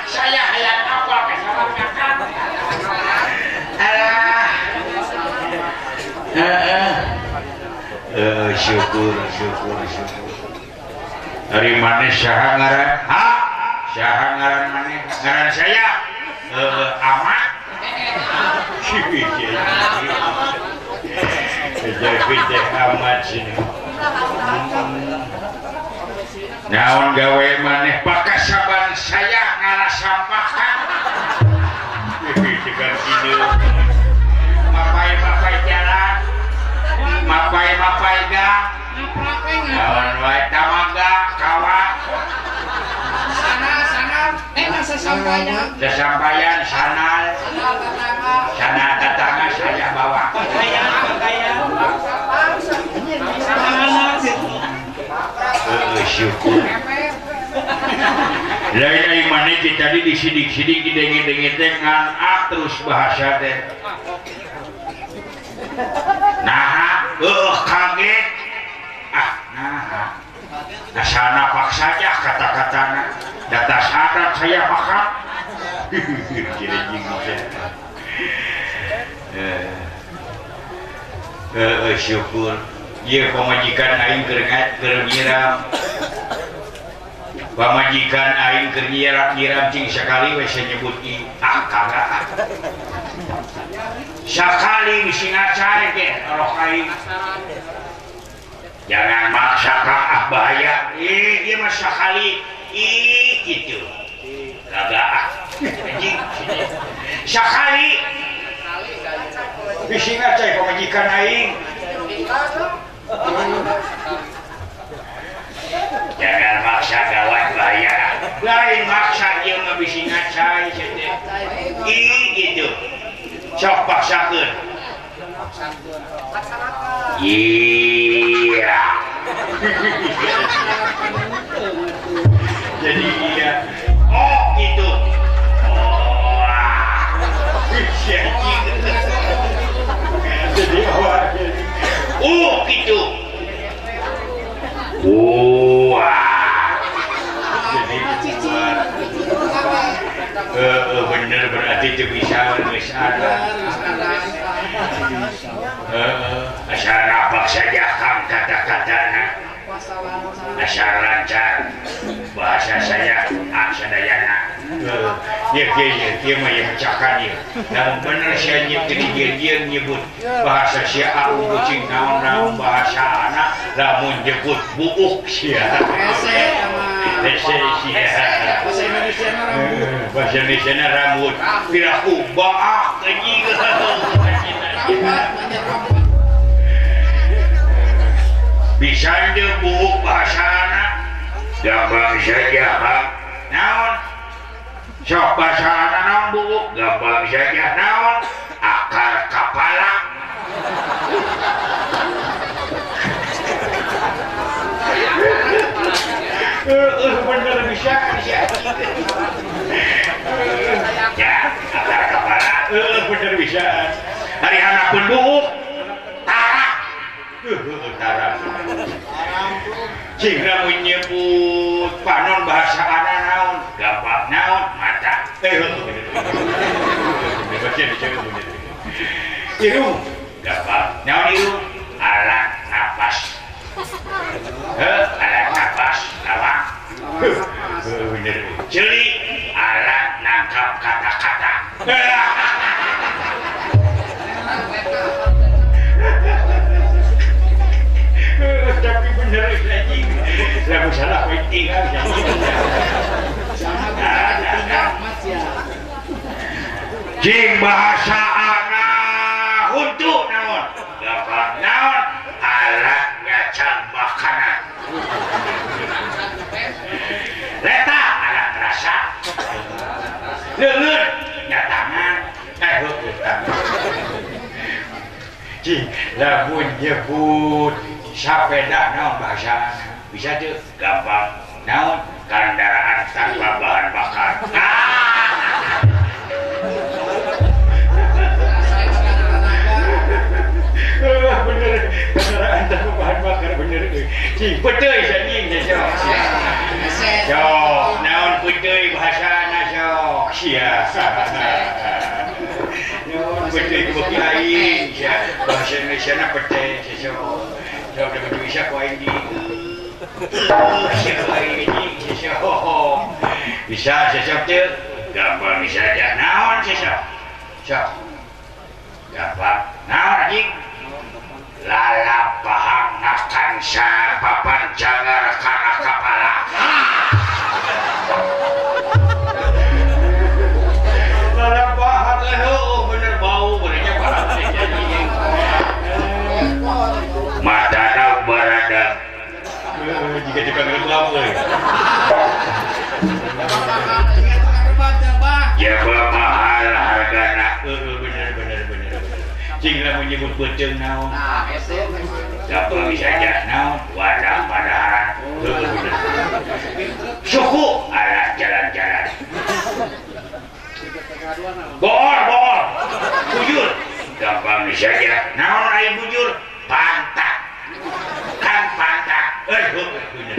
Saya hayang apa kesalahan kakak. Alah. Syukur. Dari mana saha ngaran? Saha ngaran mana? Ngaran saya. Amat. Jadi amat sini. Naon gawe maneh pakasaban saya ngalah sampahan. Dengan ini. Mapai jalan. Mapai gang. Naon wae tamaga kawat. Sana. Sesampaian sana tetangga saya bawa. Syukur. Dari mana kita tadi disidik-sidik dengit-dengit dengan terus bahasa teh. Nah, kaget. Nah sana paksa saja kata-katanya. Data syarat saya makan. Syukur. Iya pemajikan aing keur nyiram. Pamajikan aing keur nyiram cing sekali we nyebut kagak. Sakali bisi ngacai ge orok aing. Jangan maksa bahaya. Ieu mah sakali gitu. Kagak. Anjing. Sakali bisi ngacai pamajikan aing. Jangan maksa gawat bahaya. Lain maksa dia mah bisi ngacai gitu. Sok paksakeun. Iya. Jadi iya. Oh gitu. Jadi awal. Gitu. Wah. Jadi bener berarti itu bisa ada. Asal napak saja kang kata-katanya. Asal lancar bahasa saya sadayana. Ya mah yang cakan ya. Dan bener saya nyebut bahasa sia aku kucing naon bahasa anak lamun nyebut buuk sia. Bahasa Indonesia rambut piraku baak anjing. Bisa buuk bahasa anak gampang saja naon sok bahasa anak naon buuk gampang saja naon akar kepala. Bener bisa ya akar kepala bener bisa hari anak pun buuk tarak jika menyebut panon bahasa anak naon gampang naon mata irung gampang naon irung alat napas alat napas awak celi alat nangkap kata-kata. Tapi bener lagi lagu salah penting jing bahasa anak untuk naon gampang naon alat nyacang makanan leta alat rasa leun nyatangan jing lamun nyebut sapeda naon bahasa bisa tuh gampang naon kendaraan tanpa bahan bakar. Bener kendaraan tanpa bahan bakar bener. Cing betul anjing yo naon betul deui bahasana sok sia. Nyon beuteuy ku beki aing sia. Bahasa Indonesiana pete sok. Sok da bisa ku aing di. Sia aing di sok. Bisa sok teu? Gampang saja. Naon sok? Sok. Gampang. Naon anjing? Lalapahang nakan sa papan jangar kana kapala. Lalapahang bener bau benernya parah jadi. Matana barada. Jika dipanggil lampu. Ya mahal hargana. Bener. Cinglah menyebut beuteung naon. Gampang saja naon wadah padaharan. Suku ala jalan-jalan. Bor. Bujur. Gampang saja naon aya bujur. Pantak. Kan pantak. Bener.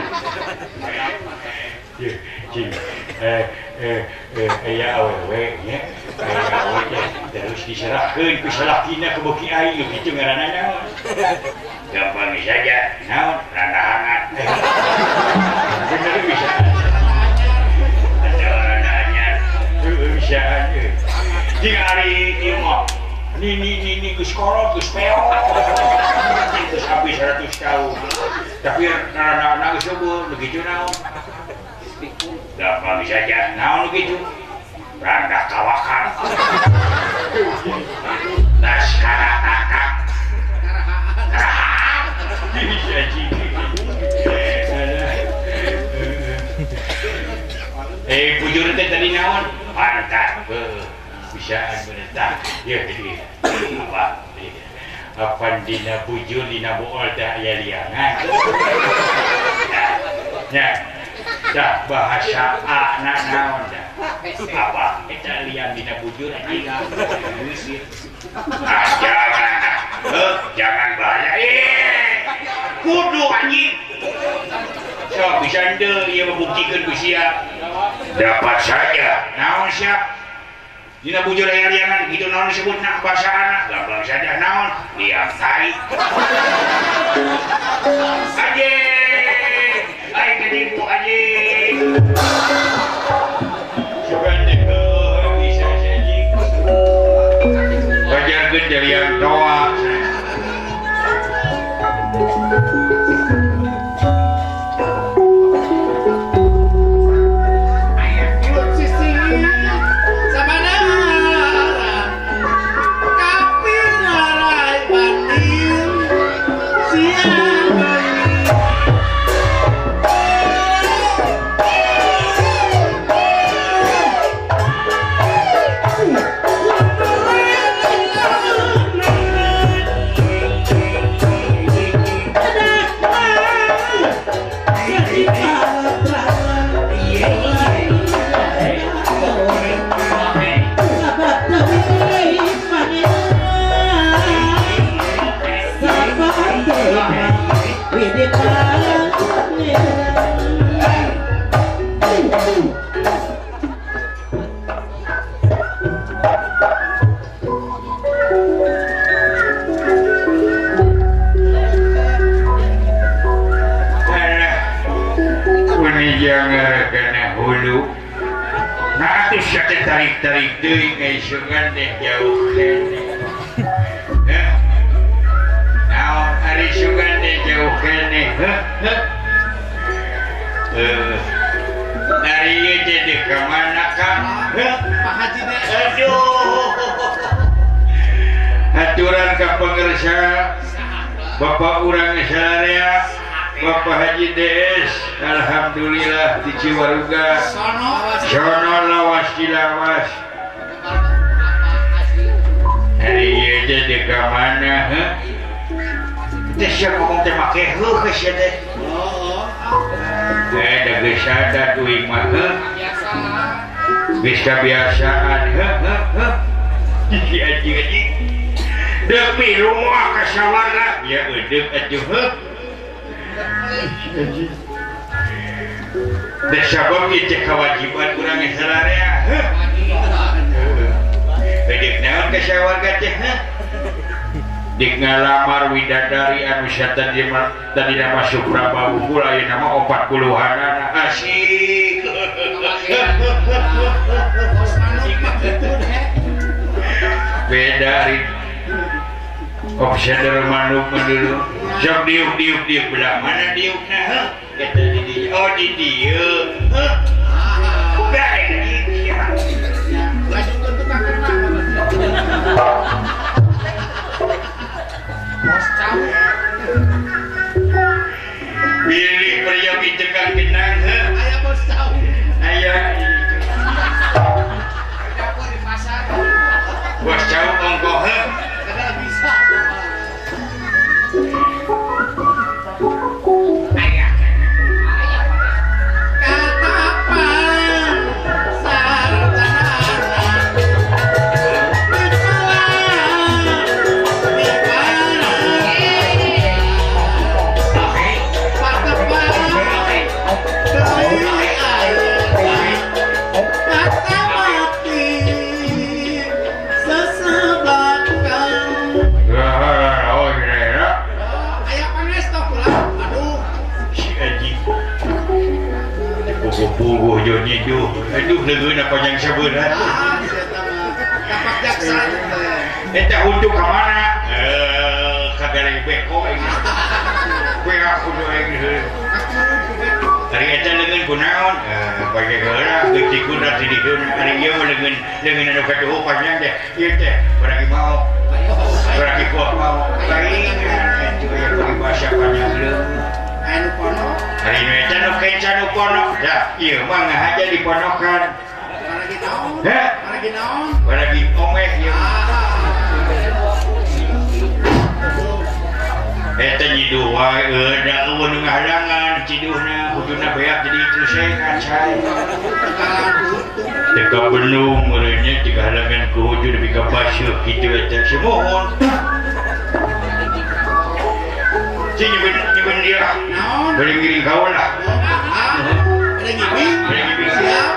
Cing. Aya awewe nya. Terus diserahkeun ku salakina ke beki aing kitu ngaranna naon. Gampang saja naon randahangan. Bener bisa. Ada nanya. Bisa aja. Jing ari ieu mah. Ni geus kolot geus peok. Geus habis 100 tahun. Tapi randahanna geus eueuh begitu naon. Gampang saja naon gitu. Randa kawakan. Naskara kakak. Karahaan. Bisa jadi. Bujur teh tadi naon? Pantat. Bisaan bener ya jadi. Apa dina bujur dina bool teh aya liangan. Ya. Dah bahasa anak naon dah. Apa? Eta lian dina bujur anjing. Jangan bahaya. Kudu anjing. Sok bisa henteu ieu membuktikan ku sia. Dapat saja. Naon sia? Dina bujur aya liangan kitu naon disebutna bahasa anak. Gampang saja naon? Liang tai. Aje. Ai ketipu aje. Bajarkeun dari yang doa. Tarik deui ngaisungan teh jauh kene. Naon ari sungan teh jauh kene. Dari ieu teh di ka mana Kang? Pak Haji teh. Aduh. Aturan ka pangersa Bapak urang sadaya Bapak Haji DS. Alhamdulillah di Ciwaruga. Sono lawas dilawas. Hari ieu teh di ka mana? Teh sia ngomong teh make heuh sia teh. Da geus sada duing mah biasa. Geus kabiasaan anjing. Deuk milu moal ka sawarna. Ya eudeuk atuh Sabab itu kewajiban kurang salarea. Dik naon ka sawarga teh? Dik ngalamar widadari anu syatan tadi nama Supraba unggul aya nama 40-an asik. Beda ari obseder manuk dulu. Sok diuk belah mana diukna? Eta di dieu. Oh di dieu. Bae di dia. Lanjutkeun tukang kena. Bos cau. Pilih pria bicekan genang heuh. Aya bos cau. Aya. Dapur di pasar. Bos cau ongko heuh. Kada bisa. Puguh jo nyiduh. Aduh leungeun apa yang sabeuna. Kapak jaksa. Eta untuk ka mana? Kagare beko ini. Kowe aku do aing. Ari eta leungeun kunaon? Pake geura geucikeun da tidikeun. Ari ieu leungeun anu katuh panjang teh. Ieu teh barang mau. Barang kuat mau. Lain itu ya bahasa panjang leuh. Anu pono. Hari ini canu kain canu pono. Ya, iya mah aja di ponokan. Lagi naon? Heh? Lagi naon? Lagi omeh ya. Eta nyiduh wae da eueun ngahalangan ciduhna kuduna beak jadi selesai kacai. Teka benung urangnya jika halangan ku hujud nepi ka basyeuh kitu eta semohon. Nyibun dia boleh ngiring kawan lah boleh ngiring siap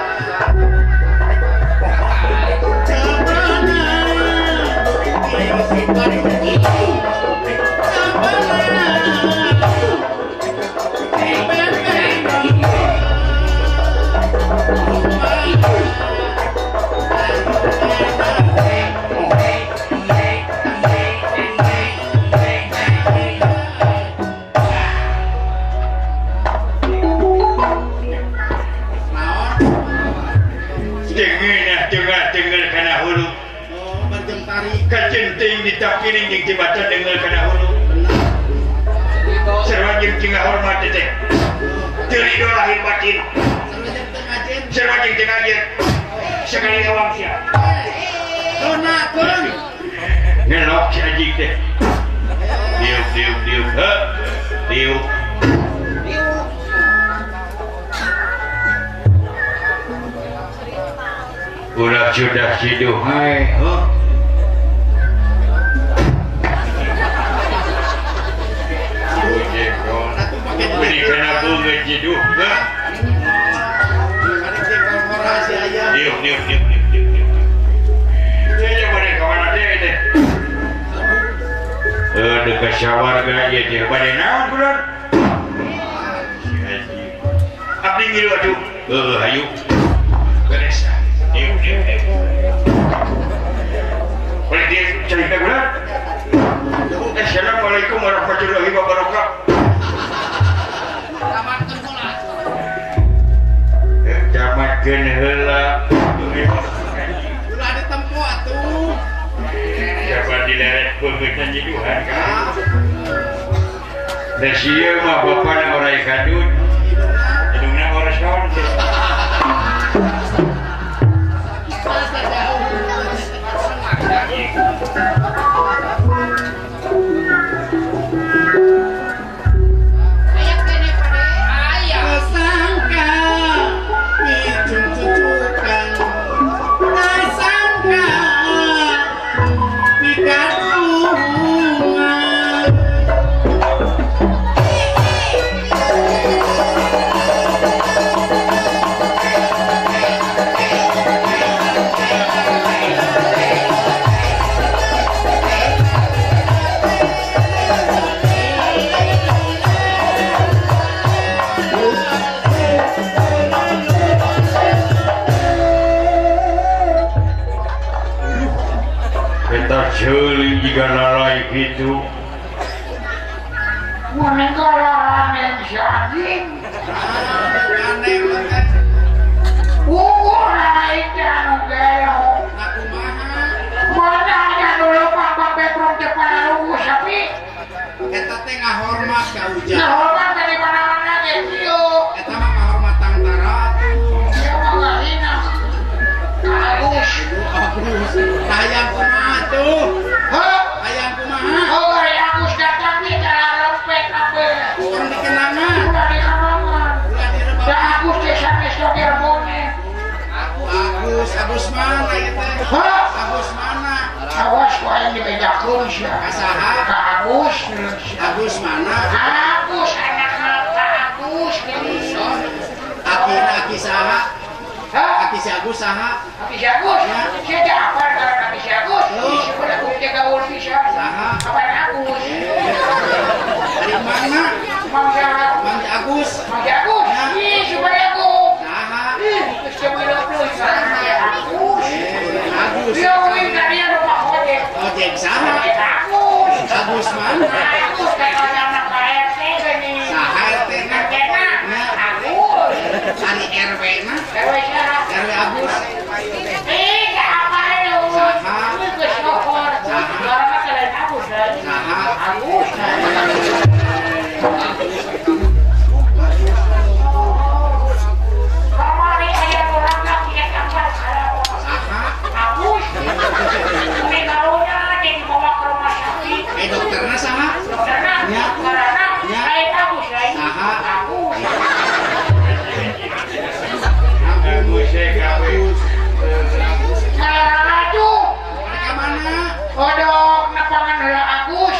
kacenting ditakiring jeung tibatan deungel kana hulu. Sarua jeung tinggal hormat teh. Teu ridho lahir batin. Sarua jeung teu ngajen. Sekali awang sia. Donakeun. Ngelok si anjing teh. Diuk. Diuk. Ulah sudah siduh hai. Kena bunga jeduh ke? Diuk. Dia boleh kawan ada ini. Dekat syawarga ya dia boleh naon bulan. Abdi ngilu atuh. Ayo. Beres. Diuk. Boleh dia cerita bulan. Assalamualaikum warahmatullahi wabarakatuh. Camatkeun heula. Ulah ada tempo atuh. Siapa dileret beungeutna nyiduhan kan. Da sieu mah bapana orai kadut. Hidungna ora saon. jika lalai gitu meninggalan yang syahid aneh banget naik dan gelo aku maha mananya dulu pambang bedroom depan lugu sapi eta teh ngahormat ka ujang hormat dari mana-mana gitu eta mah ngahormat tangtara atuh dia mah gak hina halus hayang kumaha tuh hah? hayang kumaha Oh, hari Agus datang nih dalam lempek apa? orang dikenangan Udah dikenangan ulah direbak Dan Agus desa sopir bonek Agus mana ieu teh Hah? Agus mana Awas kok yang dibedakan sih kasaha Ka Agus Agus mana Agus anaknya Ka Agus aki saha Hah? aki si Agus saha Tapi si Agus? Saya tak apa kalau tapi si Agus Isi pada kulit gaul bisa Saha? Kapan Agus? dari mana Mang Jahat Mang Agus Mang Jagus? Ya. Isi pada Agus saha Terus dia bilang Agus Agus Dia wing dari rumah ojek ojek saha Agus Agus mana Agus kayak anak KRT gini saha RT na Kena Ya. Agus dari RW na RW siapa? RW Agus Gak apa lu Saha? Ini gue syukur Saha? Karena kalian Agus lagi Saha? Agus Kamari ayah orang lagi yang gambar kalau saha Agus Ini gaulnya jadi bawa ke rumah sakit dokterna saha Karena Ya. karena Ya. lain Agus lain Saha? Agus Agus gawe Aduh mereka mana Kodok napangan heula Agus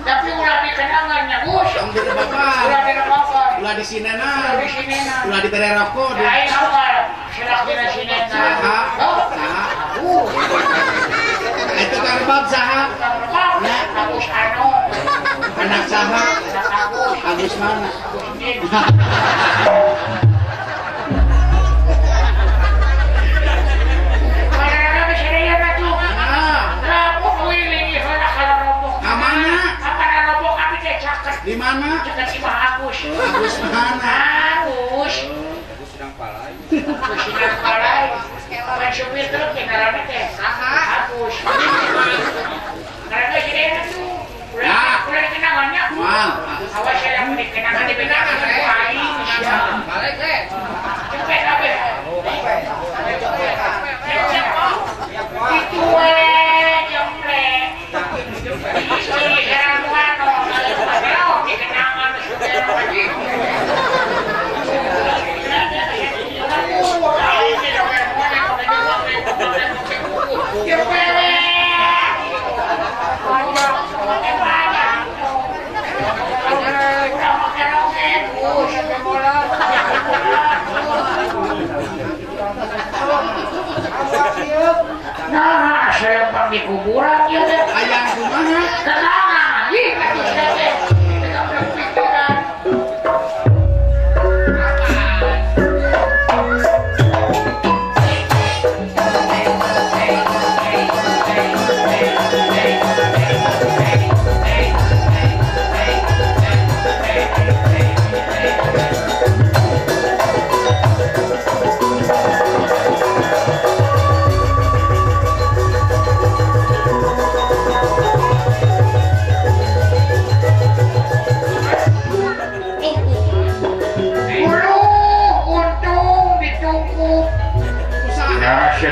Tapi ulah dikenangannya Gus yang di bapak Ulah direbakan ulah di sinena Di sini nah ulah di tereroko di Lain awal Silak dina sini saha saha Agus itu karbab saha Kang Rebab Ya. Agus Ano anak saha Anak Agus Agus mana Agus Din Kadang-kadang bisa lihat atuh nah Rabuk wiling heula kalau robok Kamana? Apa robok abi teh caket di mana Caket si Mah Agus Agus mana Agus Kusinan palai Kan supir truk kendaraan teh Agus Karena sini itu Ya. Udah dikenangannya mal Awas saya yang dikenangan di benangan Aku aing Cepet abe Itu jemplek Istri heran wano Padahal dikenangan supir lagi Nah, saya di kuburan ya deh. ayang kumaha Tenang, ih, itu saya deh. Tidak berpikiran.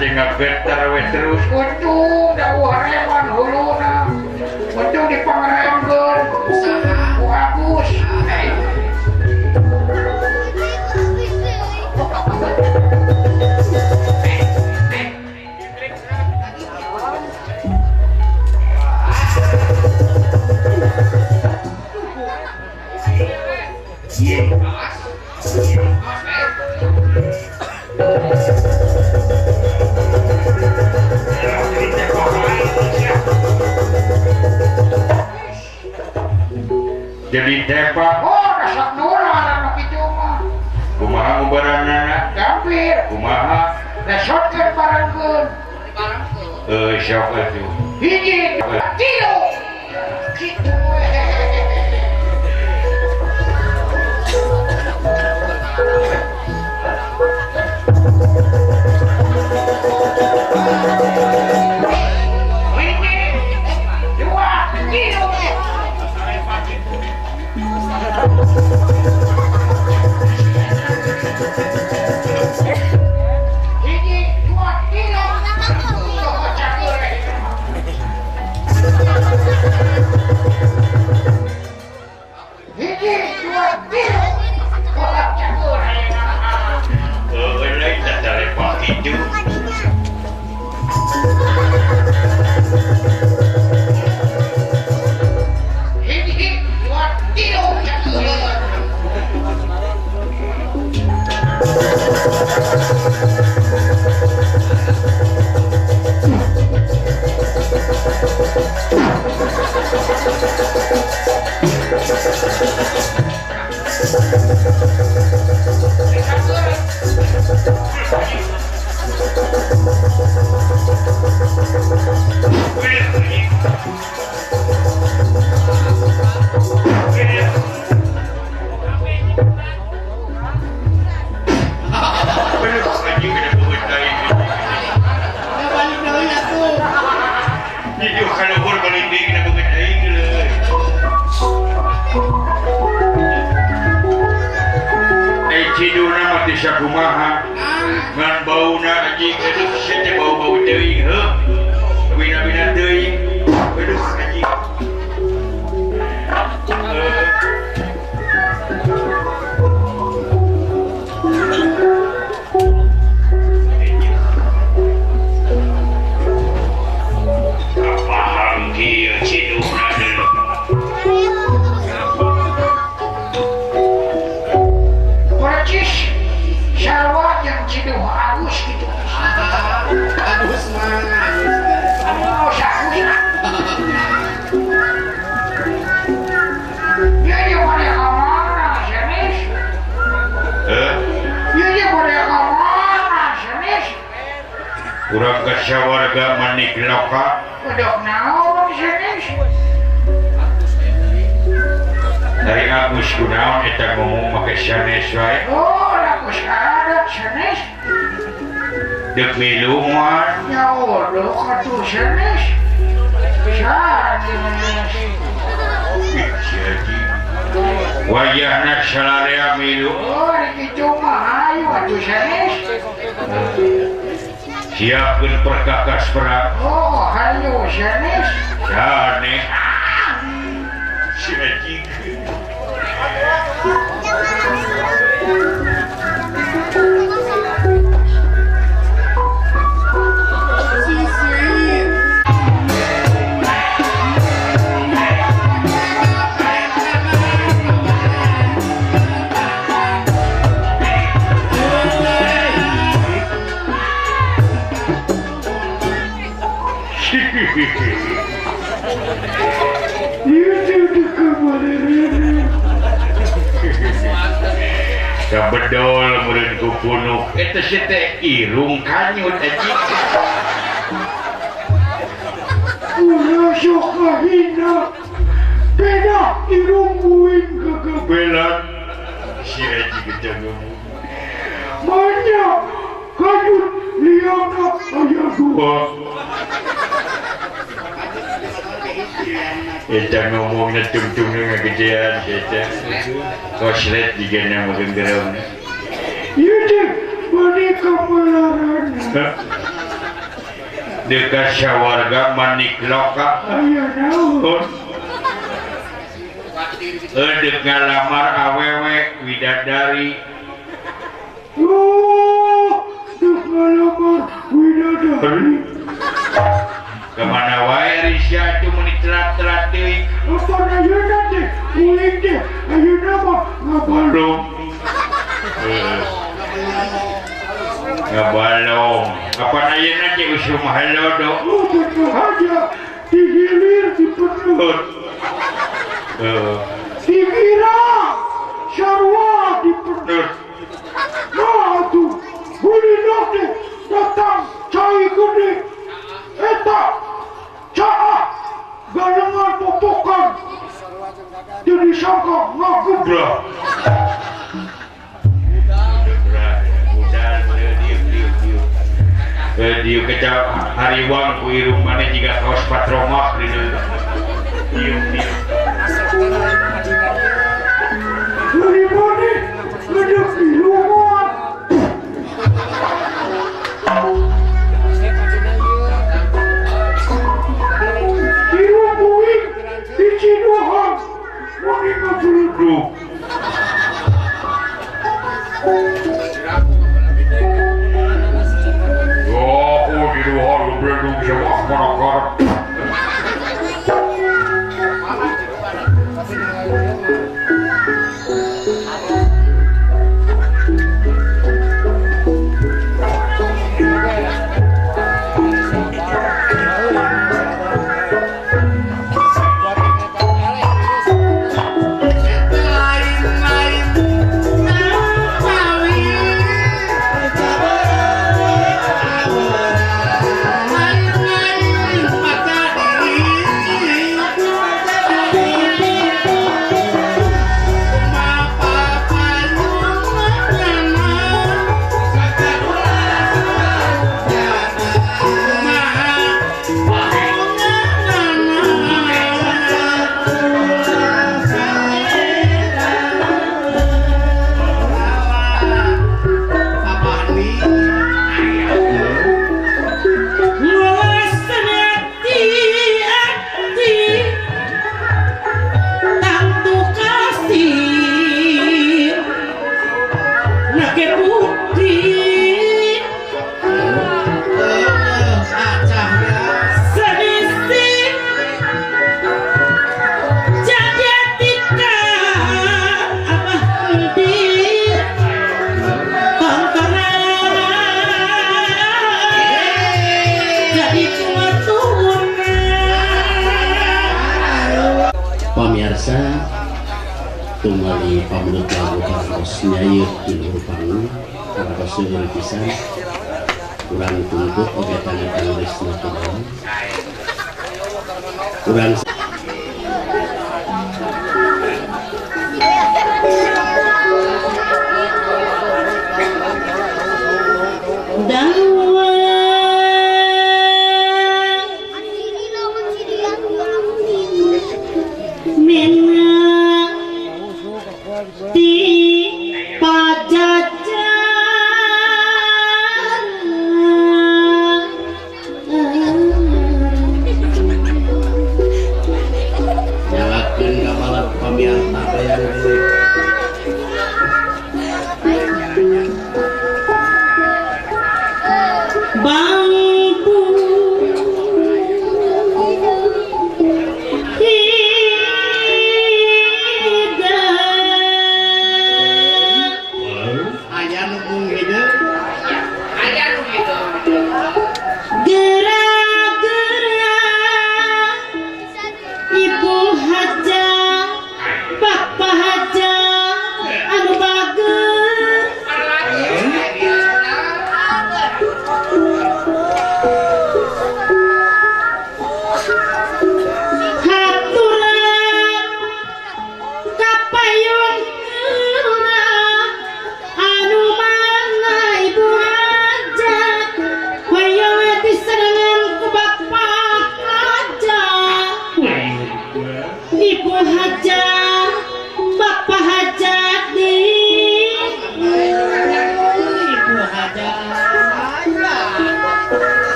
tinggal better we terus Untung dawu hareman huluna. Untung dipangremkeun usaha ku Agus. jadi tepak Oh, dasar nular anu kitu mah. kumaha ngubaranana Gampir. kumaha Da shotkeun barengkeun. sok atuh hiji tilu gitu kumaha ngan bauna anjing aduh sete bau-bau teuing heuh bina-bina teuing aduh anjing paham kieu ciduna deui Jawa yang ciduh halus gitu. Agus mana? Oh, halus. Ya dia boleh kemana, jenis? Ya dia boleh kemana, jenis? Kurang kesawarga manik loka. Udah naon, jenis? Dari Agus kunaon eta ngomong make sanes wae. Oh, Agus adat jenis. Dek milu moal. Ya Allah, katu jenis. Jenis. Jadi wayahna salarea milu. Oh, gitu mah ayo atuh jenis. Siapkeun perkakas perang. Oh, ayo jenis. Jane. Si anjing. Kabedol meureun ku punuk eta teh irung kanyut anjing. Ulah sok kahina. Beda irung buin kegebelan. Si anjing gede ngomong. Manya kanyut liana aya dua. Eta ngomongna tung-tung ngagedean eta. Koslet digana meureun gerong. Ieu teh boneka pelaran. Dekat sawarga manik loka. Aya naon? Eudeuh ngalamar awewe widadari. Oh, dek ngalamar widadari. Kemana wae Risya tu meuni telat-telat teuing. Apa ayeuna teh? Uing teh ayeuna mah ngabalong. Ngabalong. Apa ayeuna teh usum halodo. Oh, tentu aja dihilir dipenuh. Dikira sarwa dipenuh. Nah tuh, bulinak teh datang cai gede. Eta cai Udah. Dia kecap hariwang ku irung mana jika kaos patromok di diu. Dari mana ngedek di rumah? Dirubuhin di Cidohang mana ngabeluduk. Belum jawab mana pamirsa tumali pamunut lagu karos nyair di luhur panggung karos seueur pisan urang tuntut oge tangan resna Tuhan urang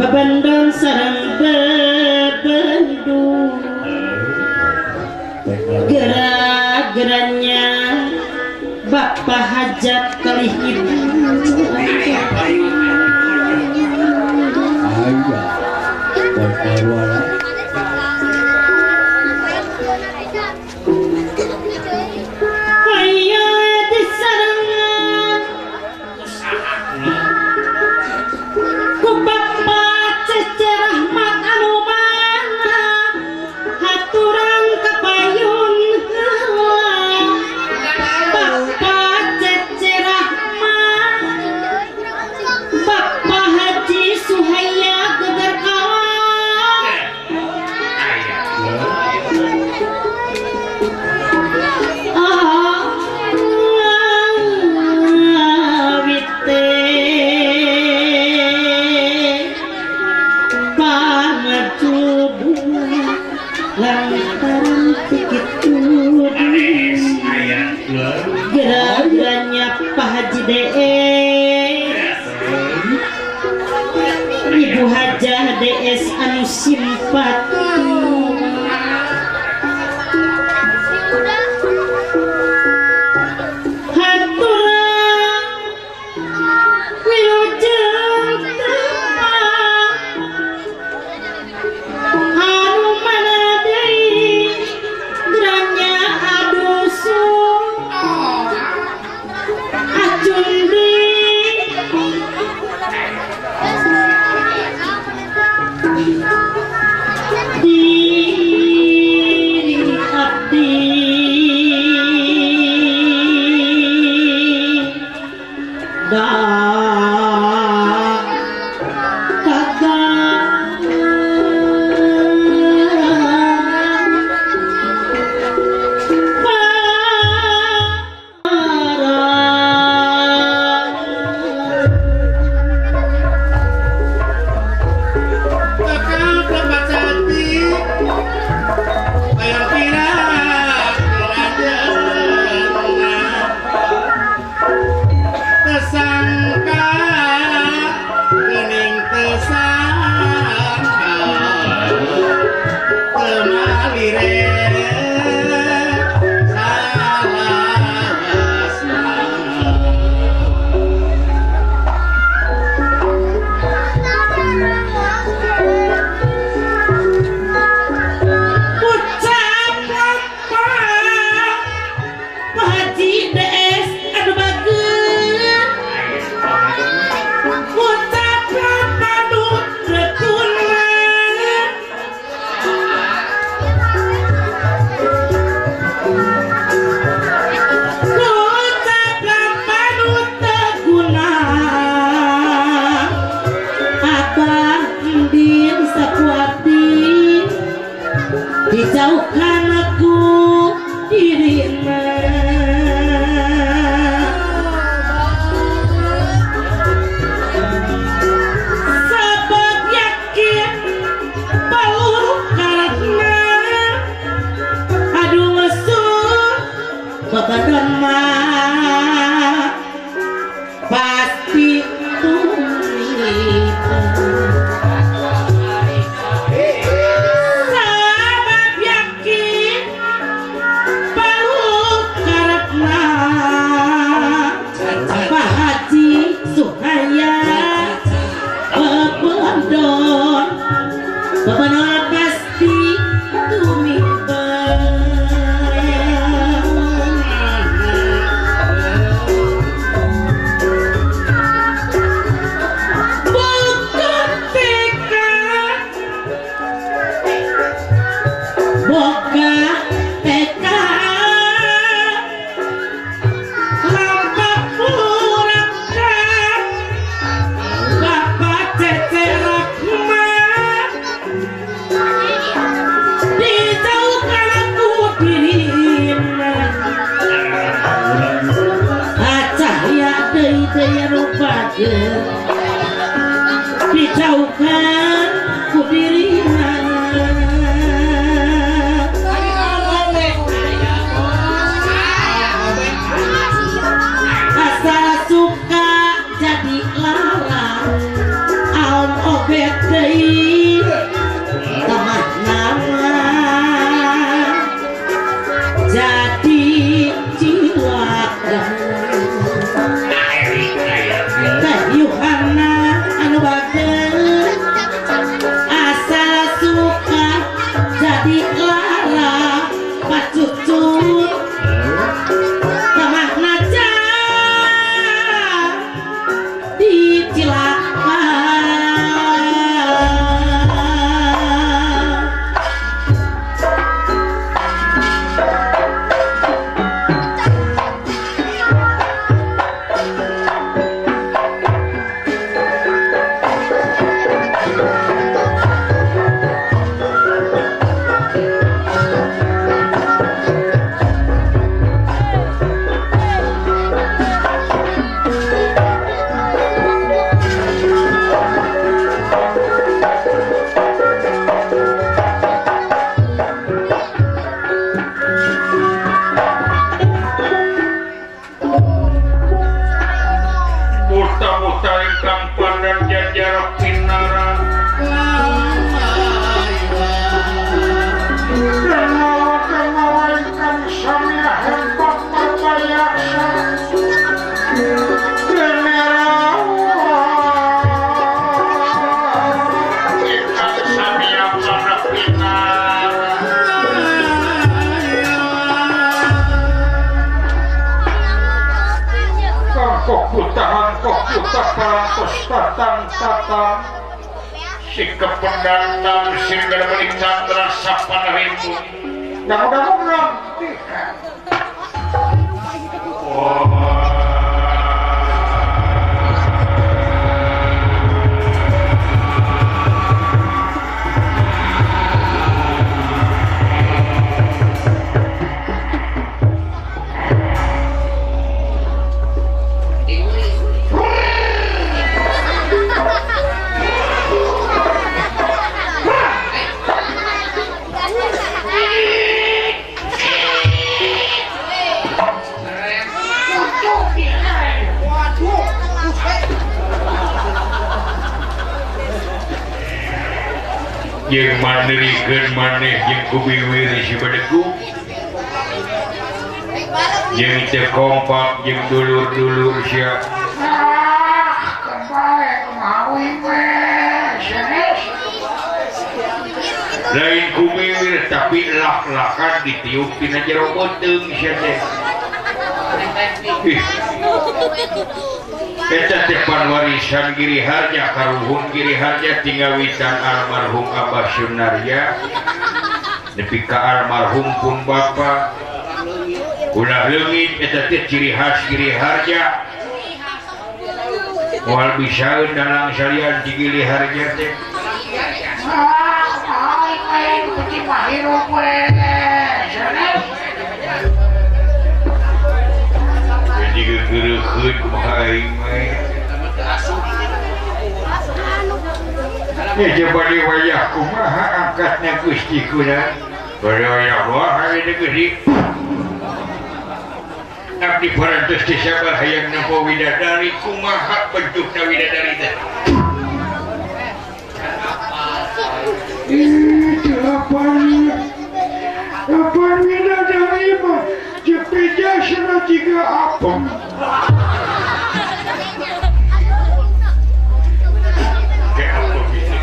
babandang sarang bebendung gerak-geraknya bapak hajat kali ibu Haturan kapal Ibu Hajah DS anu simpati haturan wilujeng temah anu mana deui geranya adusu acundi diri abdi da kagak dijauhkan aku dirina sabab yakin baur karena aduh mesum babadan mah pasti tulitan dijauhkan ku dirina asal suka jadi larang aum obet deui tamah nama jadi cilaka Yuhana anu bageus asal suka jadi lara pacucut tamahna dicilaka Muta-muta ingkang pandang jajar pinaran kok kita parantos tatang sikap pendatang sehingga balik candra sapan ribu mudah-mudahan yang mandirikan maneh yang kubiwir si badeku yang terkompak yang dulur-dulur siap kembali kemawi lain kubiwir tapi lak-lakan ditiup tina jero boteng siap eta tepan warisan Giri Harja karuhun Giri Harja tinggal witan almarhum Abah Sunarya nepi ka almarhum pun bapa ulah leungit eta teh ciri khas Giri Harja moal bisaeun dalang salian di Giri Harja teh putih mahirup jadi gegeureukeun kumaha aing mah ya coba di wayah kumaha angkatna Gusti kuna pada wayah wah hari ini Gusti abdi parantos teh sabar hayang nampa widadari kumaha bentukna widadari teh Apaan widadari mah jepeja sana tiga apa kayak apa gitu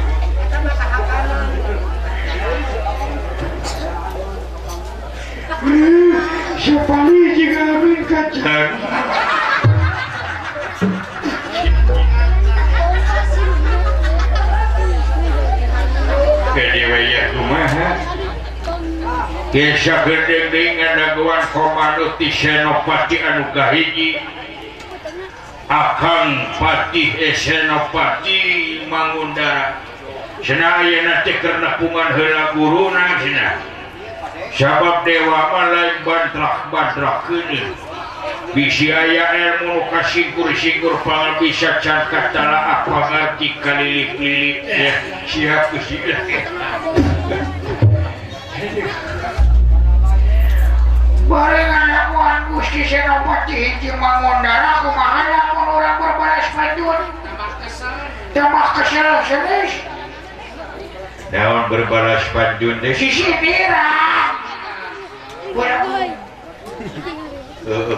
sepali jika amin kacang kedewaya kumaha Kisah gendeng ngadaguan komando ti Senopati anu kahiji Akang Patih Senopati Mangundara cenah ayeuna teh keur nepungan heula guruna cenah sabab dewa mah lain bantrak-bantrakeun bisi aya ilmu nu kasingkur-singkur pangan bisa can katalaak pangarti kalilip-lilip ya siap Gusti bareng anakuan Gusti Senopati hiji Mangundara kumaha lamun urang berbalas pajun tambah kesel senis daun berbalas pajun teh sisi dirang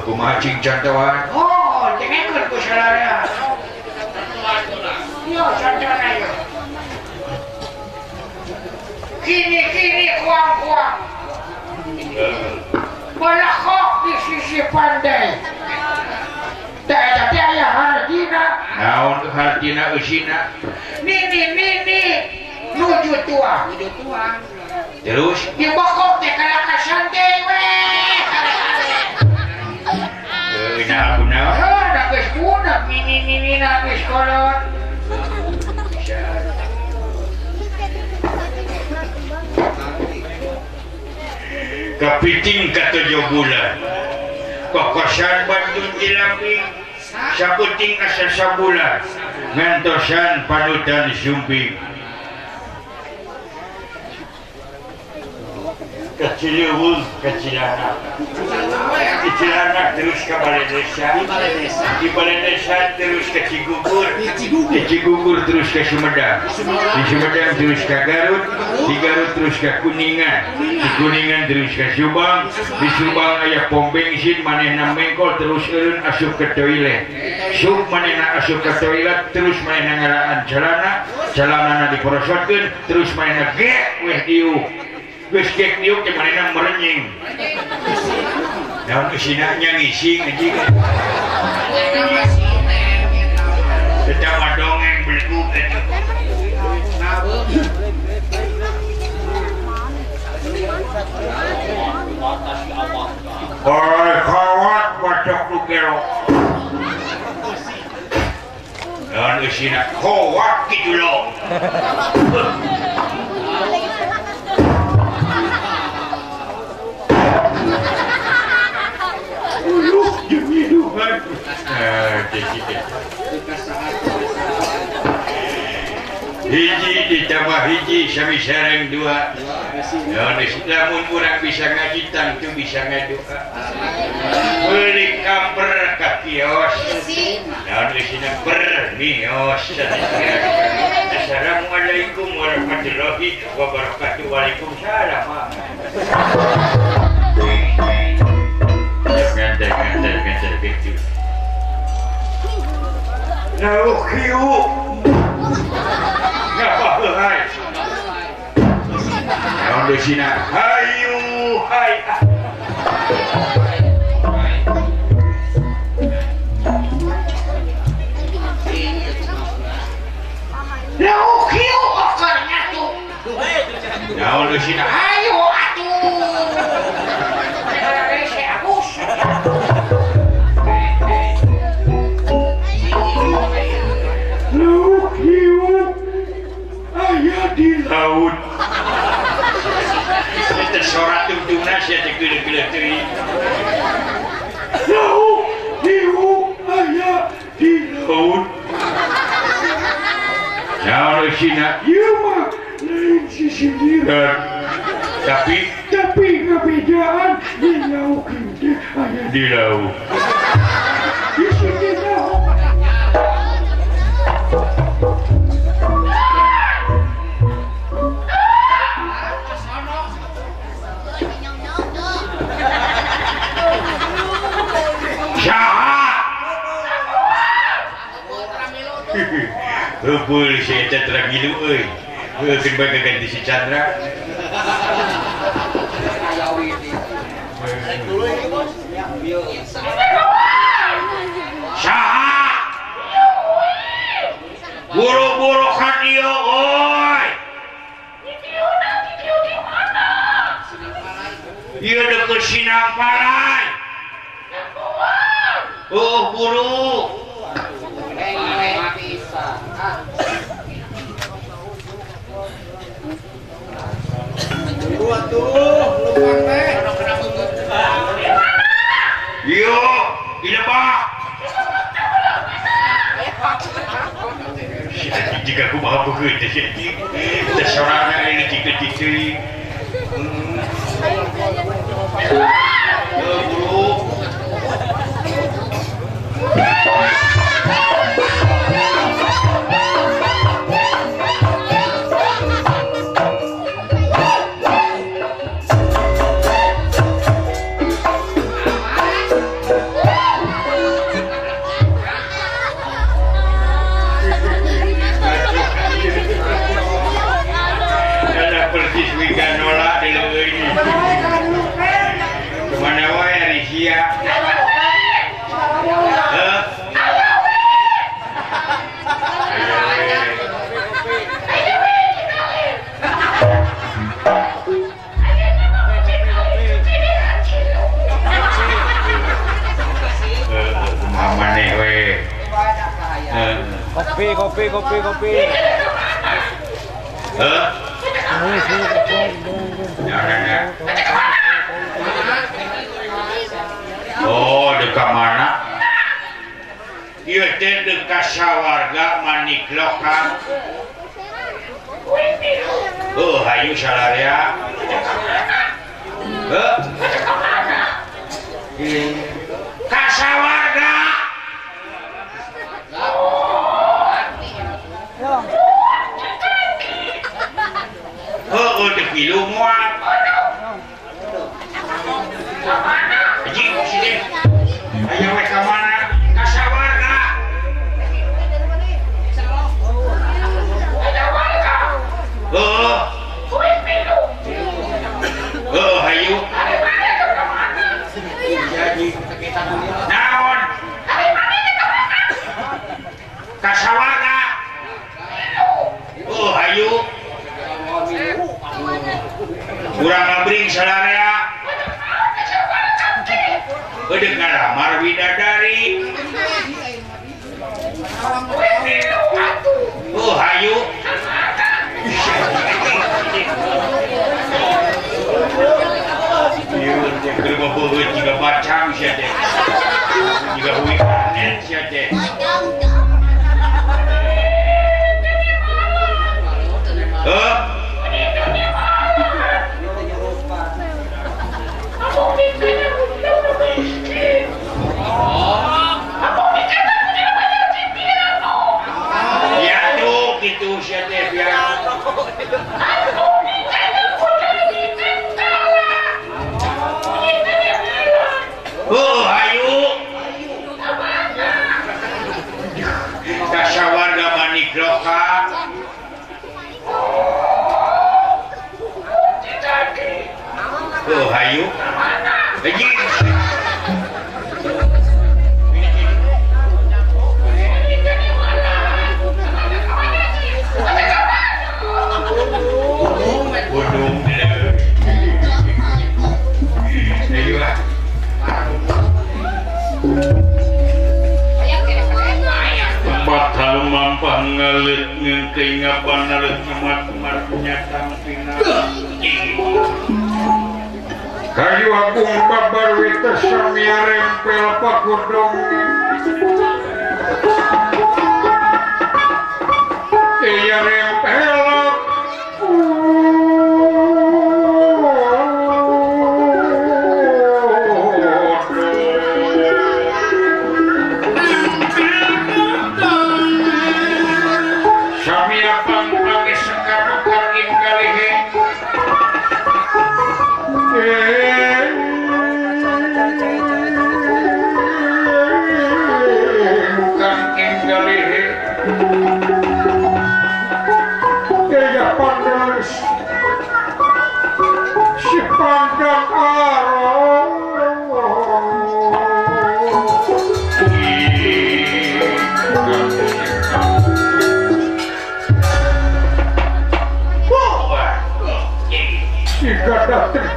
kumaha cincang tawan oh dengekeun ku salaya yo sanjana yo kini kuang balakok di sisi pandai tak ada aya hartina naon hartina eusina nini nuju tua terus dibokok teh kalakasan teh nah aku naon da geus budak nini na geus kolot kapiting ka 7 bulan kokosan Bandung Cilambi saputing asa sabulan ngantosan panutan Sumbing kecileuweung kecilanak terus ke balai desa di balai desa terus ke Cigugur terus ke Sumedang di Sumedang terus ke Garut di Garut terus ke Kuningan di Kuningan terus ke Subang di Subang aya pom bensin manehna mengkol terus eureun asup ke toilet sub manehna asup ke toilet terus manehna ngalaan celanana diporosotkeun terus manehna ge weh diuk geus gek diuk teh manehna merenying daun usina nya ngising anjing kawat bacok lu kerok. Dan isina kawat gitu loh. Hiji ditambah hiji sami sareng dua. Namun kurang bisa ngaji tangtu bisa ngadoa. Beli kamper ka kios. Dan disini bernios. Assalamualaikum warahmatullahi wabarakatuh. Waalaikumsalam. Ngantar gitu. Nah, kiu. Ngapa hai? Naon di sini? Hayu, hai. Lau kiu okornya tuh. Naon di sini? Ayo atuh. Saya abus. Ayah di laut. Tersorat tungtungna saya tegele-gele teuing. Laut, hiu, ayah di laut. Naon sina ieu mah lain sisindiran. Tapi ngabedaan di laut teh ayah di laut. Di sini naon? Heupeul si eta teu ngilu euy. Heukeun bae ganti si Chandra. Saha? Buru-buru ka dieu euy. Dieu di mana? Ieu deukeut Sinang Parai. Oh, buru. Yo, tidak pak. Jika aku maha bekerja, kita seorang ini tiga-tiga. Buru. Kemana wae hari sia? Kopi. Oh, dekat mana? Ieu teh dekat sawarga manik lokal. Oh, hayu salarea. Ka sawarga. Oh, udah pilu muat. Haji, sini. Ayo we ka mana? Ka sawarga. Oh. Oh, hayu. Naon? Ka sawarga. Oh, hayu. Kurang ngabring salarea. udah ngalamar bidadari. Oh hayu. Iya, kerja boleh juga macam saja. Juga weekend saja. Ya tuh gitu saja biar. Oh, ayo. Kasawarga Manigroka. Oh, ayo. Lagi. Gunung. Ayo lah. Batal mampah ngalit ngengkei ngabanalit ngemat-matnya tampina kayu agung babar wita samia rempel pakudong iya rempel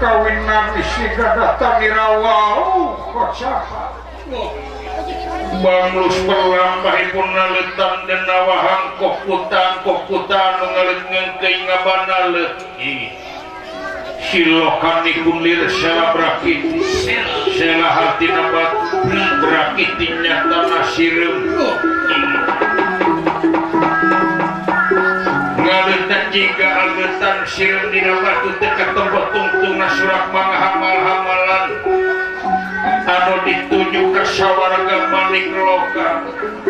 kawin nami si gadah tanirawa kok siapa banglus perlambahipun naletan dan nawahang kokutan ngalet ngengkei ngabanalet silokanipun lir sela brakiti sela hati nabat brakitinya tanah sirem ngaletan jika aletan sirem dina batu dekat tempat tungtung nasurak mangahamal-hamalan anu dituju ke sawarga Manigroka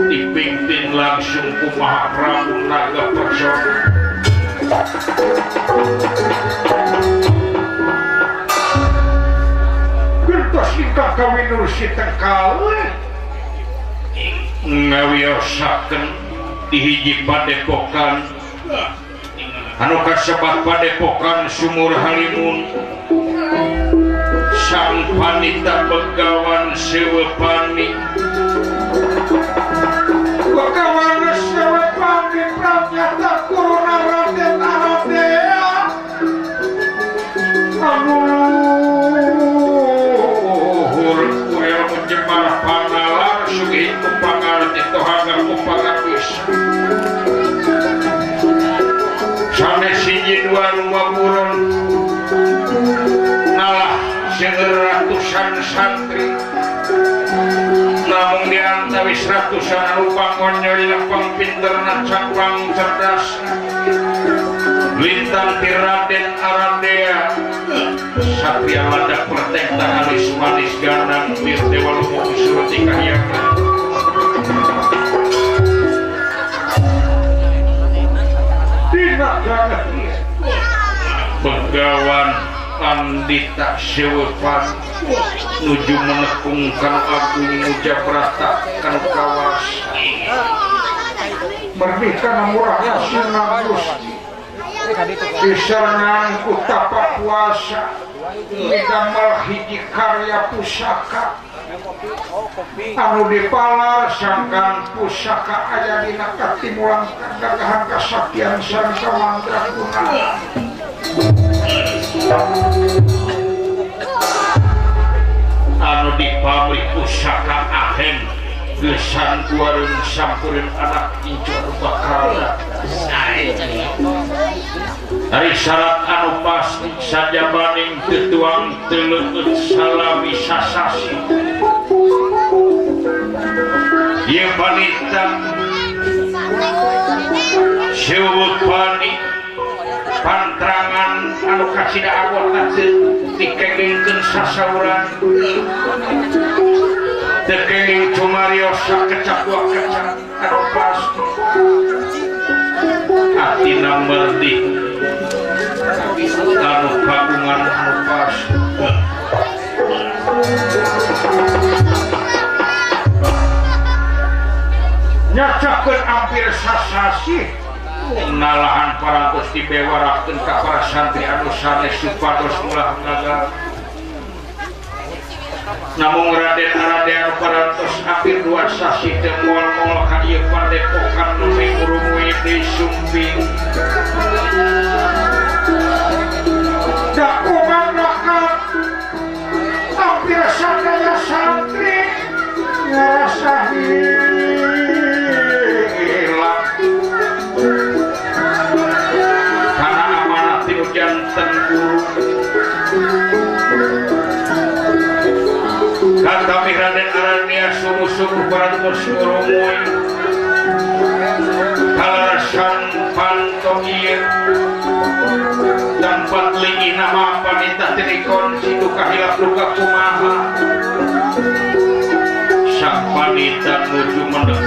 dipimpin langsung ku Mahaprabu Naga Persona gertos ingkang kawin urusi tengkal ngawiosaken di hiji padepokan anu kasebat padepokan Sumur Halimun sang panita Begawan Sewepani Begawan Sewepani pranyata kuruna Raden Aradea anu luhur kuil menjemar panalar sugih kupangarti tohaga kupangapis sanes siji dua rumah buron nalah ratusan santri namun diantawis ratusan anu pangonyol lapang pinterna caklang cerdas lintang Raden Aradea satria ladak pertekta alis manis gandang wirdewa lumung surti kahyakan tidak jangan Begawan Pandita Sewepani nuju menekungkan agung mujabrata kan kawas merdeka murahnya sinagus diserangan ku tapak puasa digambar hiji karya pusaka anu dipalar sangkan pusaka aya dina katimulang gagahan kasaktian sangka mandraguna anu di pabrik pusaka ahem gesan kuareun sampureun anak incur bakalna hari syarat anu pasti sajabaning tetuang teleut salami sasasi ieu wanita seueut pani pantrangan anu kasida anggota dikengingkeun sasauran tekenging cumarios sakecap dua kecap anu pasti atina merdi anu kagungan anu pasti nyacakeun hampir sasasi nalahan parantos dibewarakeun ka para santri anu sanes supados ulah ngagal namun Raden Arade anu parantos hampir 2 sasi teu moal-moal ka ieu padepokan nu mingurumui di Sumbing da kumangna hampir sadaya santri ngerasa jantan guru kata Raden Arania sungguh-sungguh parantos ngurumui kalarasan panto ieu tempat lingi nama panita tinikon situ kahilap luka kumaha sak panita nuju mendekat